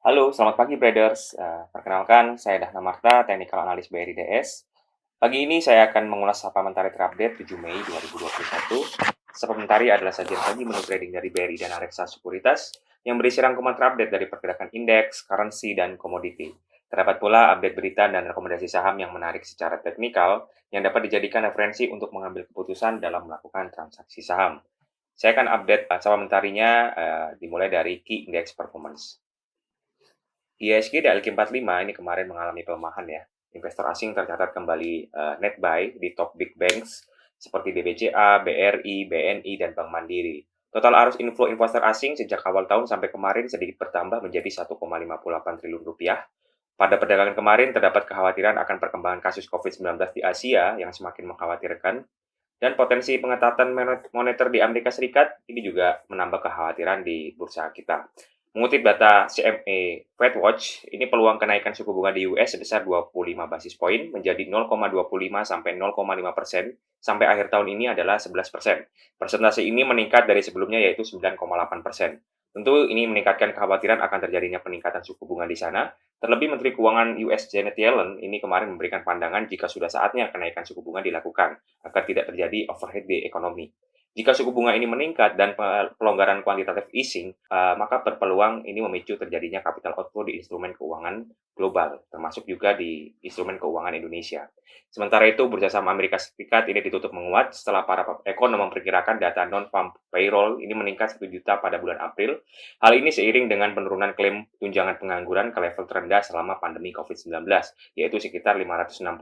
Halo, selamat pagi traders. Perkenalkan, saya Dahna Marta, Technical Analyst BRI DS. Pagi ini saya akan mengulas supplementary terupdate 7 Mei 2021. Supplementary adalah sajian pagi menu trading dari BRI dan Reksa Sekuritas yang berisi rangkuman terupdate dari pergerakan indeks, currency, dan komoditi. Terdapat pula update berita dan rekomendasi saham yang menarik secara teknikal yang dapat dijadikan referensi untuk mengambil keputusan dalam melakukan transaksi saham. Saya akan update supplementary-nya dimulai dari Key Index Performance. IHSG dan LQ45 ini kemarin mengalami pelemahan ya. Investor asing tercatat kembali net buy di top big banks seperti BBCA, BRI, BNI, dan Bank Mandiri. Total arus inflow investor asing sejak awal tahun sampai kemarin sedikit bertambah menjadi 1,58 triliun rupiah. Pada perdagangan kemarin terdapat kekhawatiran akan perkembangan kasus COVID-19 di Asia yang semakin mengkhawatirkan dan potensi pengetatan moneter di Amerika Serikat ini juga menambah kekhawatiran di bursa kita. Mengutip data CME FedWatch, ini peluang kenaikan suku bunga di US sebesar 25 basis poin menjadi 0,25 sampai 0,5% sampai akhir tahun ini adalah 11%. Persentase ini meningkat dari sebelumnya yaitu 9,8%. Tentu ini meningkatkan kekhawatiran akan terjadinya peningkatan suku bunga di sana. Terlebih Menteri Keuangan US Janet Yellen ini kemarin memberikan pandangan jika sudah saatnya kenaikan suku bunga dilakukan agar tidak terjadi overhead di ekonomi. Jika suku bunga ini meningkat dan pelonggaran kuantitatif easing, maka berpeluang ini memicu terjadinya capital outflow di instrumen keuangan global, termasuk juga di instrumen keuangan Indonesia. Sementara itu, bursa saham Amerika Serikat ini ditutup menguat setelah para ekonom memperkirakan data non-farm payroll ini meningkat 1 juta pada bulan April. Hal ini seiring dengan penurunan klaim tunjangan pengangguran ke level terendah selama pandemi COVID-19, yaitu sekitar 560.000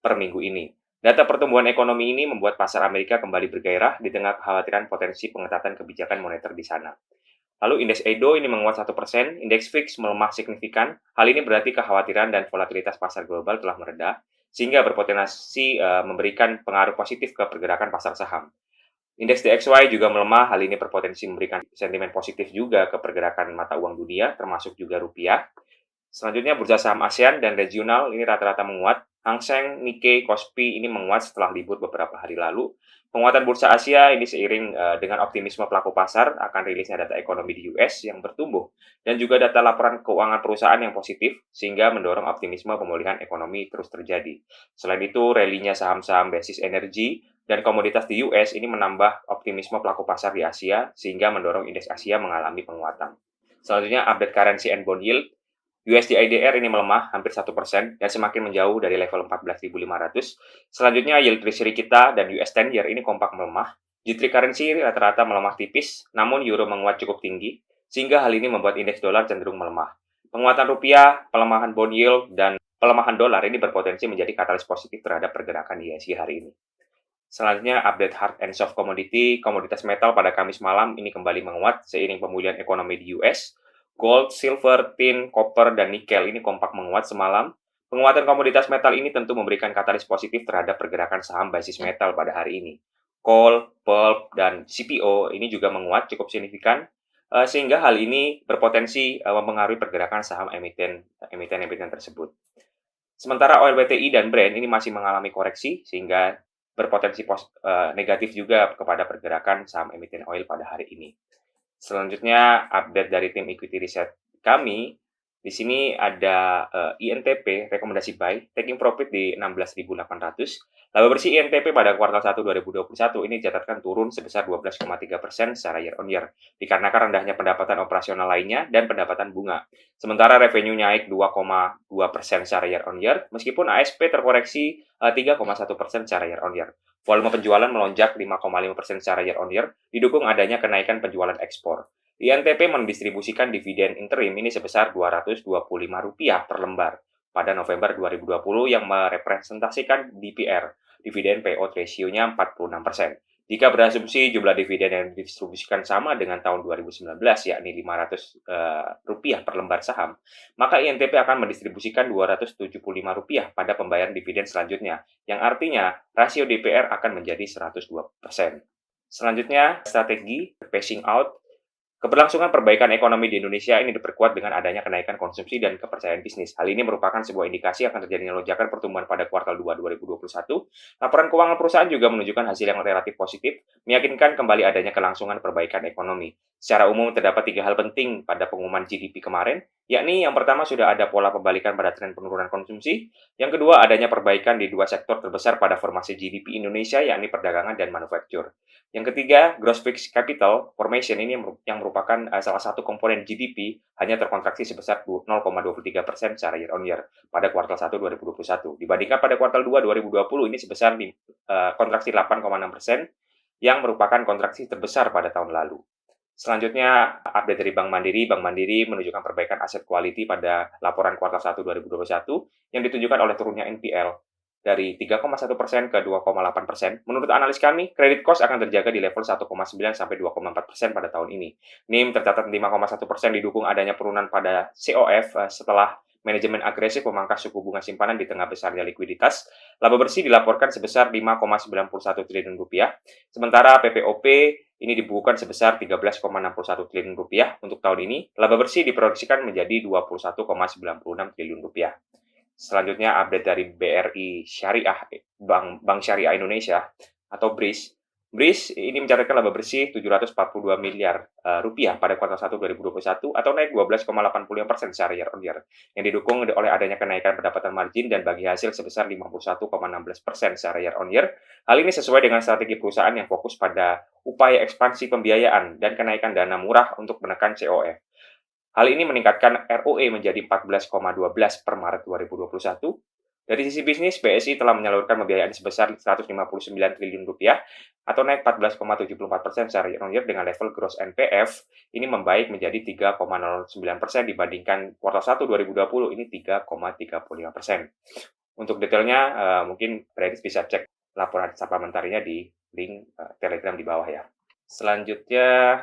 per minggu ini. Data pertumbuhan ekonomi ini membuat pasar Amerika kembali bergairah di tengah kekhawatiran potensi pengetatan kebijakan moneter di sana. Lalu indeks Edo ini menguat 1%, indeks VIX melemah signifikan. Hal ini berarti kekhawatiran dan volatilitas pasar global telah mereda, sehingga berpotensi memberikan pengaruh positif ke pergerakan pasar saham. Indeks DXY juga melemah, hal ini berpotensi memberikan sentimen positif juga ke pergerakan mata uang dunia, termasuk juga rupiah. Selanjutnya bursa saham ASEAN dan regional ini rata-rata menguat. Hang Seng, Nikkei, Kospi ini menguat setelah libur beberapa hari lalu. Penguatan bursa Asia ini seiring dengan optimisme pelaku pasar akan rilisnya data ekonomi di US yang bertumbuh dan juga data laporan keuangan perusahaan yang positif sehingga mendorong optimisme pemulihan ekonomi terus terjadi. Selain itu, rally-nya saham-saham basis energi dan komoditas di US ini menambah optimisme pelaku pasar di Asia sehingga mendorong indeks Asia mengalami penguatan. Selanjutnya update currency and bond yield. USD IDR ini melemah hampir 1% dan semakin menjauh dari level 14.500. Selanjutnya yield treasury kita dan US 10-year ini kompak melemah. G3 currency rata-rata melemah tipis, namun euro menguat cukup tinggi, sehingga hal ini membuat indeks dolar cenderung melemah. Penguatan rupiah, pelemahan bond yield, dan pelemahan dolar ini berpotensi menjadi katalis positif terhadap pergerakan IHSG hari ini. Selanjutnya update hard and soft commodity, komoditas metal pada Kamis malam ini kembali menguat seiring pemulihan ekonomi di US. Gold, silver, tin, copper, dan nikel ini kompak menguat semalam. Penguatan komoditas metal ini tentu memberikan katalis positif terhadap pergerakan saham basis metal pada hari ini. Coal, pulp, dan CPO ini juga menguat cukup signifikan, sehingga hal ini berpotensi mempengaruhi pergerakan saham emiten tersebut. Sementara oil WTI dan Brent ini masih mengalami koreksi, sehingga berpotensi negatif juga kepada pergerakan saham emiten oil pada hari ini. Selanjutnya update dari tim equity research kami. Di sini ada INTP rekomendasi buy, taking profit di 16.800. Laba bersih INTP pada kuartal 1 2021 ini dicatatkan turun sebesar 12,3% secara year on year, dikarenakan rendahnya pendapatan operasional lainnya dan pendapatan bunga. Sementara revenue naik 2,2% secara year on year, meskipun ASP terkoreksi 3,1% secara year on year. Volume penjualan melonjak 5,5% secara year on year, didukung adanya kenaikan penjualan ekspor. INTP mendistribusikan dividen interim ini sebesar Rp225 per lembar pada November 2020 yang merepresentasikan DPR, dividen payout ratio-nya 46%. Jika berasumsi jumlah dividen yang didistribusikan sama dengan tahun 2019, yakni Rp500 per lembar saham, maka INTP akan mendistribusikan Rp275 pada pembayaran dividen selanjutnya, yang artinya rasio DPR akan menjadi 102%. Selanjutnya, strategi phasing out. Keberlangsungan perbaikan ekonomi di Indonesia ini diperkuat dengan adanya kenaikan konsumsi dan kepercayaan bisnis. Hal ini merupakan sebuah indikasi akan terjadinya lonjakan pertumbuhan pada kuartal 2 2021. Laporan keuangan perusahaan juga menunjukkan hasil yang relatif positif, meyakinkan kembali adanya kelangsungan perbaikan ekonomi. Secara umum terdapat 3 hal penting pada pengumuman GDP kemarin, yakni yang pertama sudah ada pola pembalikan pada tren penurunan konsumsi, yang kedua adanya perbaikan di 2 sektor terbesar pada formasi GDP Indonesia, yakni perdagangan dan manufaktur. Yang ketiga, gross fixed capital formation ini yang merupakan salah satu komponen GDP hanya terkontraksi sebesar 0,23% secara year on year pada kuartal 1 2021. Dibandingkan pada kuartal 2 2020 ini sebesar kontraksi 8,6% yang merupakan kontraksi terbesar pada tahun lalu. Selanjutnya, update dari Bank Mandiri. Bank Mandiri menunjukkan perbaikan aset quality pada laporan kuartal 1 2021 yang ditunjukkan oleh turunnya NPL dari 3,1% ke 2,8%. Menurut analis kami, credit cost akan terjaga di level 1,9 sampai 2,4% pada tahun ini. NIM tercatat 5,1% didukung adanya penurunan pada COF setelah manajemen agresif memangkas suku bunga simpanan di tengah besarnya likuiditas. Laba bersih dilaporkan sebesar 5,91 triliun rupiah, sementara PPOP ini dibukukan sebesar 13,61 triliun rupiah untuk tahun ini. Laba bersih diproyeksikan menjadi 21,96 triliun rupiah. Selanjutnya update dari BRI Syariah, Bank Syariah Indonesia atau BRIS. BRIS ini mencatatkan laba bersih 742 miliar rupiah pada kuartal 1 2021 atau naik 12,85% secara year on year, yang didukung oleh adanya kenaikan pendapatan margin dan bagi hasil sebesar 51,16% secara year on year. Hal ini sesuai dengan strategi perusahaan yang fokus pada upaya ekspansi pembiayaan dan kenaikan dana murah untuk menekan COF. Hal ini meningkatkan ROE menjadi 14,12 per Maret 2021. Dari sisi bisnis, BSI telah menyalurkan pembiayaan sebesar 159 triliun rupiah atau naik 14,74% secara year on year dengan level gross NPF ini membaik menjadi 3,09% dibandingkan kuartal 1 2020 ini 3,35%. Untuk detailnya mungkin Predis bisa cek laporan supplementarinya di link Telegram di bawah ya. Selanjutnya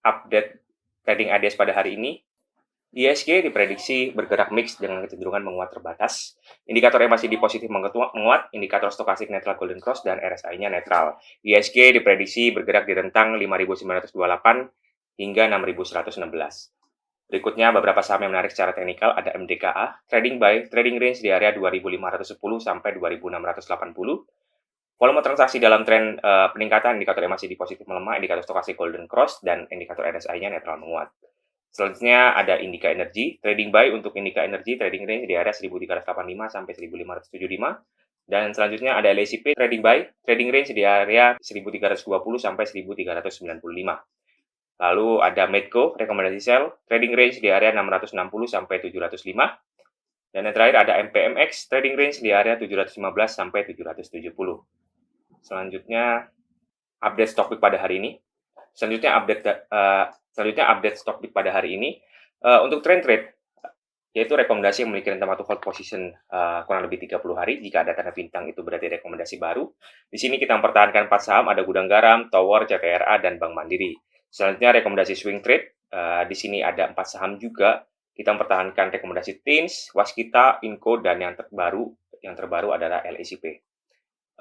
update trading ADS pada hari ini, IHSG diprediksi bergerak mix dengan kecenderungan menguat terbatas. Indikator yang masih di positif menguat, indikator stokastik netral golden cross dan RSI-nya netral. IHSG diprediksi bergerak di rentang 5.928 hingga 6.116. Berikutnya beberapa saham yang menarik secara teknikal ada MDKA, trading buy, trading range di area 2.510 sampai 2.680. Volume transaksi dalam tren peningkatan, indikator yang masih di positif melemah, indikator stokastik golden cross, dan indikator RSI-nya netral menguat. Selanjutnya ada Indika Energi, trading buy untuk Indika Energi, trading range di area 1385 sampai 1575. Dan selanjutnya ada LSIP, trading buy, trading range di area 1320 sampai 1395. Lalu ada Medco, rekomendasi sell, trading range di area 660 sampai 705. Dan yang terakhir ada MPMX, trading range di area 715 sampai 770. Selanjutnya update stock pick pada hari ini. Selanjutnya update stock pick pada hari ini. Untuk trend trade, yaitu rekomendasi yang memiliki rentang waktu hold position kurang lebih 30 hari. Jika ada tanda bintang itu berarti rekomendasi baru. Di sini kita mempertahankan 4 saham, ada Gudang Garam, Tower, CTRA, dan Bank Mandiri. Selanjutnya rekomendasi swing trade. Di sini ada 4 saham juga. Kita mempertahankan rekomendasi TINS, Waskita, Inco, dan yang terbaru adalah LSIP.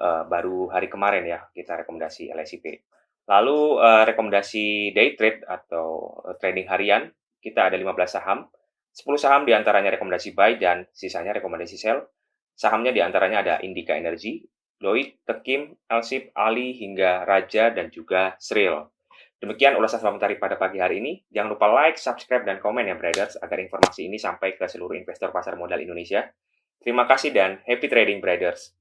Baru hari kemarin ya kita rekomendasi LSIP. Lalu rekomendasi day trade atau trading harian, kita ada 15 saham. 10 saham diantaranya rekomendasi buy dan sisanya rekomendasi sell. Sahamnya diantaranya ada Indika Energi, Lloyd, Tekim, Elsip, Ali, hingga Raja, dan juga Sril. Demikian ulasan supplementari pada pagi hari ini. Jangan lupa like, subscribe, dan komen ya traders agar informasi ini sampai ke seluruh investor pasar modal Indonesia. Terima kasih dan happy trading traders.